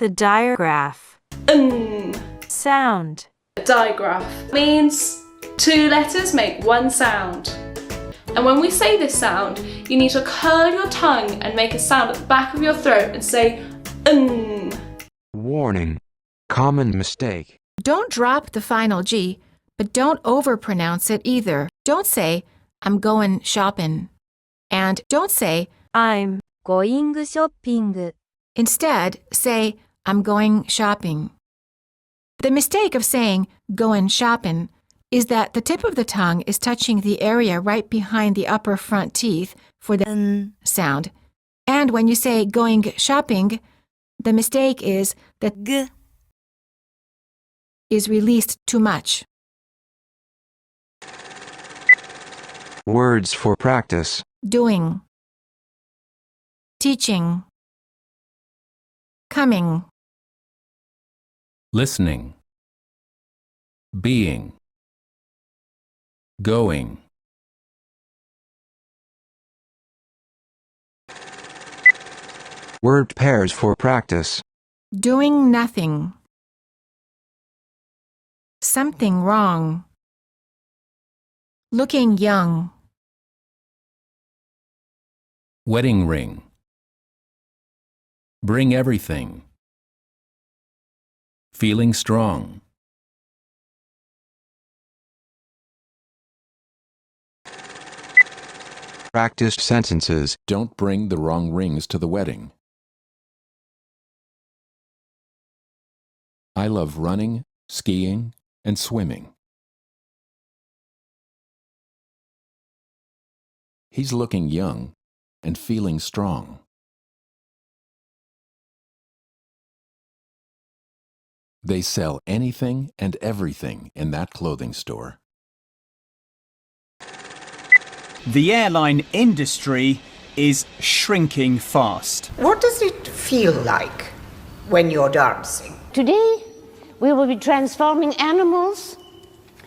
the diagraph sound. A diagraph means two letters make one sound. And when we say this sound, you need to curl your tongue and make a sound at the back of your throat and say Warning. Common mistake. Don't drop the final G, but don't overpronounce it either. Don't say, I'm going shopping. And don't say, I'm going shopping. instead, say, I'm going shopping. The mistake of saying going shopping is that the tip of the tongue is touching the area right behind the upper front teeth for the N sound. And when you say going shopping, the mistake is that G is released too much. Words for practice. Doing, teaching, coming, listening, being, going. Word pairs for practice. doing nothing, something wrong, looking young, Wedding ring. Bring everything. Feeling strong. Practice sentences. Don't bring the wrong rings to the wedding. I love running, skiing, and swimming. He's looking young and feeling strong. They sell anything and everything in that clothing store. The airline industry is shrinking fast. What does it feel like when you're dancing? Today, we will be transforming animals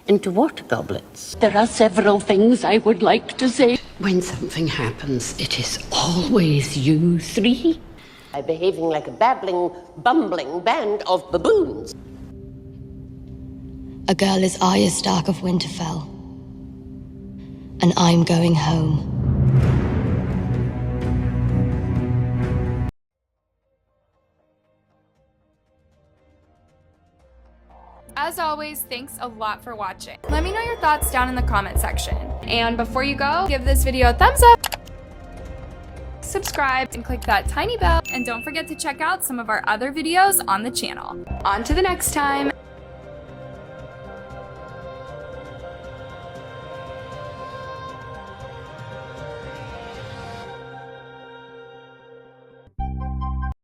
into water goblets. There are several things I would like to say. When something happens, it is always you three. I'm behaving like a babbling, bumbling band of baboons. A girl is Arya Stark of Winterfell, and I'm going home. As always, thanks a lot for watching. Let me know your thoughts down in the comment section. And before you go, give this video a thumbs up, subscribe, and click that tiny bell. And don't forget to check out some of our other videos on the channel. On to the next time.